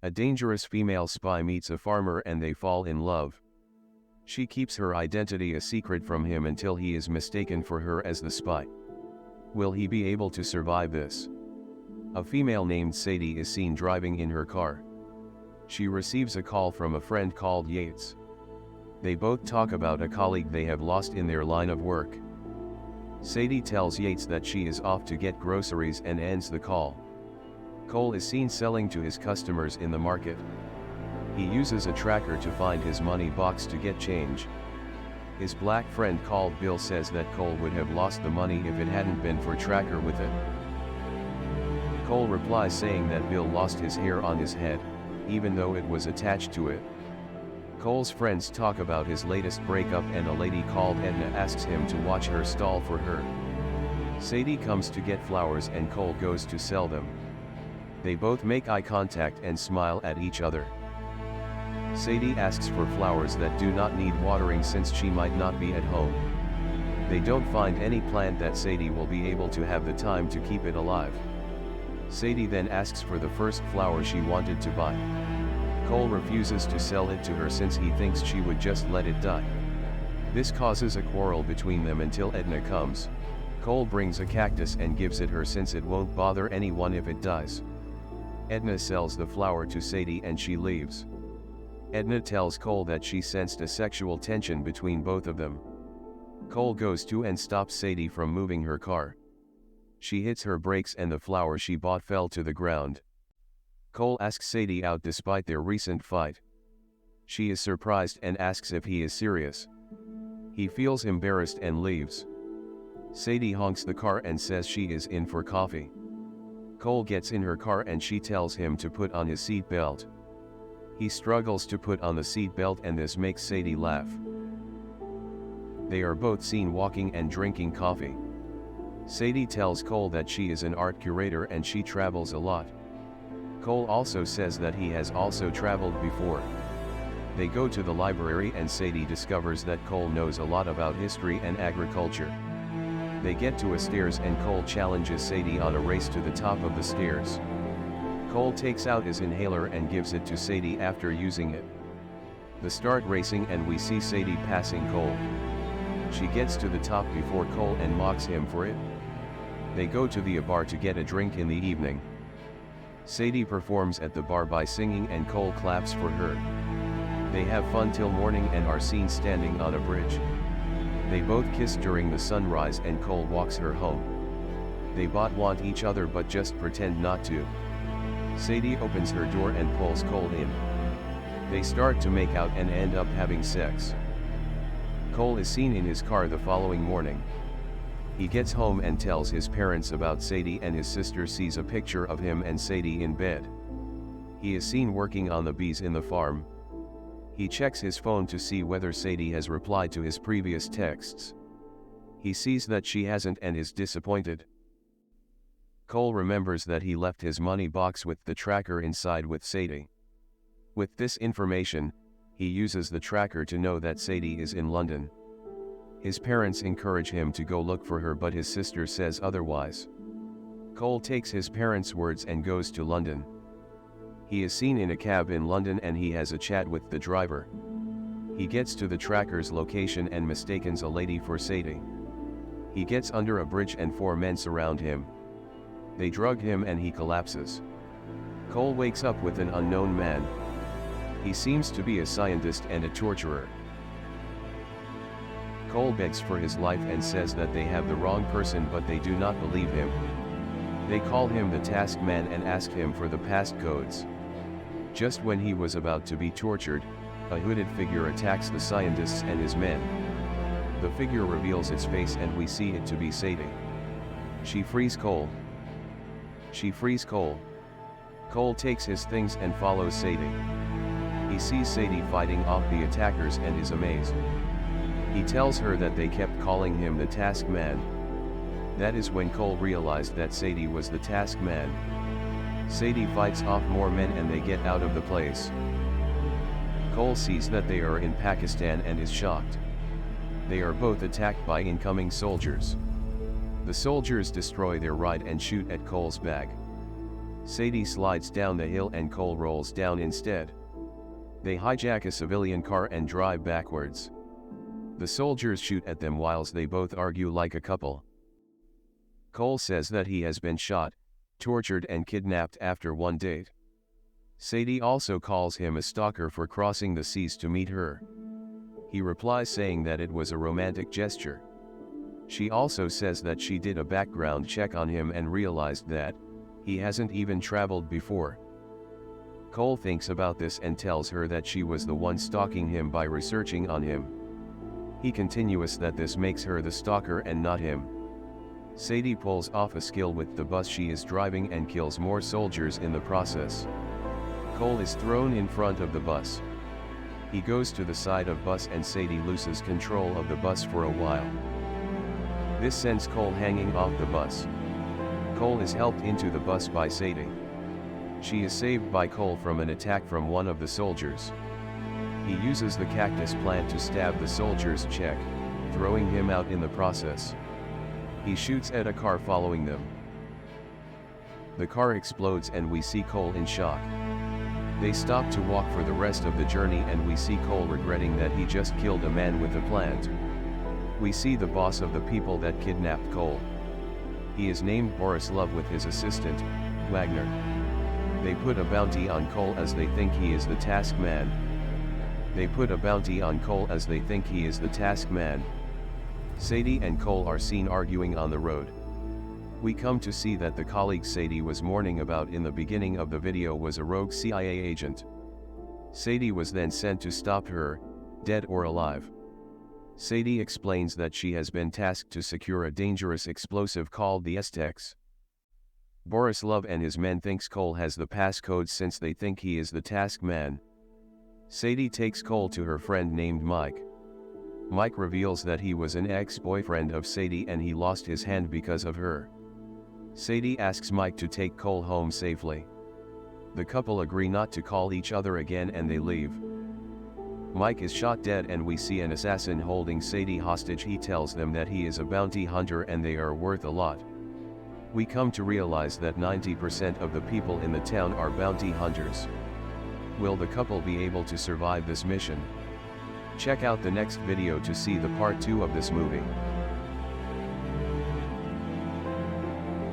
A dangerous female spy meets a farmer and they fall in love. She keeps her identity a secret from him until he is mistaken for her as the spy. Will he be able to survive this? A female named Sadie is seen driving in her car. She receives a call from a friend called Yates. They both talk about a colleague they have lost in their line of work. Sadie tells Yates that she is off to get groceries and ends the call. Cole is seen selling to his customers in the market. He uses a tracker to find his money box to get change. His black friend called Bill says that Cole would have lost the money if it hadn't been for tracker with it. Cole replies saying that Bill lost his hair on his head, even though it was attached to it. Cole's friends talk about his latest breakup and a lady called Edna asks him to watch her stall for her. Sadie comes to get flowers and Cole goes to sell them. They both make eye contact and smile at each other. Sadie asks for flowers that do not need watering since she might not be at home. They don't find any plant that Sadie will be able to have the time to keep it alive. Sadie then asks for the first flower she wanted to buy. Cole refuses to sell it to her since he thinks she would just let it die. This causes a quarrel between them until Edna comes. Cole brings a cactus and gives it her since it won't bother anyone if it dies. Edna sells the flower to Sadie and she leaves. Edna tells Cole that she sensed a sexual tension between both of them. Cole goes to and stops Sadie from moving her car. She hits her brakes and the flower she bought fell to the ground. Cole asks Sadie out despite their recent fight. She is surprised and asks if he is serious. He feels embarrassed and leaves. Sadie honks the car and says she is in for coffee. Cole gets in her car and she tells him to put on his seat belt. He struggles to put on the seat belt and this makes Sadie laugh. They are both seen walking and drinking coffee. Sadie tells Cole that she is an art curator and she travels a lot. Cole also says that he has also traveled before. They go to the library and Sadie discovers that Cole knows a lot about history and agriculture. They get to a stairs and Cole challenges Sadie on a race to the top of the stairs. Cole takes out his inhaler and gives it to Sadie after using it. They start racing and we see Sadie passing Cole. She gets to the top before Cole and mocks him for it. They go to the bar to get a drink in the evening. Sadie performs at the bar by singing and Cole claps for her. They have fun till morning and are seen standing on a bridge. They both kiss during the sunrise and Cole walks her home. They both want each other but just pretend not to. Sadie opens her door and pulls Cole in. They start to make out and end up having sex. Cole is seen in his car the following morning. He gets home and tells his parents about Sadie and his sister sees a picture of him and Sadie in bed. He is seen working on the bees in the farm. He checks his phone to see whether Sadie has replied to his previous texts. He sees that she hasn't and is disappointed. Cole remembers that he left his money box with the tracker inside with Sadie. With this information, he uses the tracker to know that Sadie is in London. His parents encourage him to go look for her but his sister says otherwise. Cole takes his parents' words and goes to London. He is seen in a cab in London and he has a chat with the driver. He gets to the tracker's location and mistakes a lady for Sadie. He gets under a bridge and 4 men surround him. They drug him and he collapses. Cole wakes up with an unknown man. He seems to be a scientist and a torturer. Cole begs for his life and says that they have the wrong person but they do not believe him. They call him the task man and ask him for the passcodes. Just when he was about to be tortured, a hooded figure attacks the scientists and his men. The figure reveals its face and we see it to be Sadie. She frees Cole. Cole takes his things and follows Sadie. He sees Sadie fighting off the attackers and is amazed. He tells her that they kept calling him the task man. That is when Cole realized that Sadie was the task man. Sadie fights off more men and they get out of the place. Cole sees that they are in Pakistan and is shocked. They are both attacked by incoming soldiers. The soldiers destroy their ride and shoot at Cole's bag. Sadie slides down the hill and Cole rolls down instead. They hijack a civilian car and drive backwards. The soldiers shoot at them whilst they both argue like a couple. Cole says that he has been shot, tortured and kidnapped after one date. Sadie also calls him a stalker for crossing the seas to meet her. He replies saying that it was a romantic gesture. She also says that she did a background check on him and realized that he hasn't even traveled before. Cole thinks about this and tells her that she was the one stalking him by researching on him. He continues that this makes her the stalker and not him. Sadie pulls off a skill with the bus she is driving and kills more soldiers in the process. Cole is thrown in front of the bus. He goes to the side of bus and Sadie loses control of the bus for a while. This sends Cole hanging off the bus. Cole is helped into the bus by Sadie. She is saved by Cole from an attack from one of the soldiers. He uses the cactus plant to stab the soldier's cheek, throwing him out in the process. He shoots at a car following them. The car explodes and we see Cole in shock. They stop to walk for the rest of the journey and we see Cole regretting that he just killed a man with a plant. We see the boss of the people that kidnapped Cole. He is named Borislav with his assistant, Wagner. They put a bounty on Cole as they think he is the task man. Sadie and Cole are seen arguing on the road. We come to see that the colleague Sadie was mourning about in the beginning of the video was a rogue CIA agent. Sadie was then sent to stop her, dead or alive. Sadie explains that she has been tasked to secure a dangerous explosive called the STX. Borislav and his men thinks Cole has the passcode since they think he is the task man. Sadie takes Cole to her friend named Mike. Mike reveals that he was an ex-boyfriend of Sadie and he lost his hand because of her. Sadie asks Mike to take Cole home safely. The couple agree not to call each other again and they leave. Mike is shot dead and we see an assassin holding Sadie hostage. He tells them that he is a bounty hunter and they are worth a lot. We come to realize that 90% of the people in the town are bounty hunters. Will the couple be able to survive this mission? Check out the next video to see the part 2 of this movie.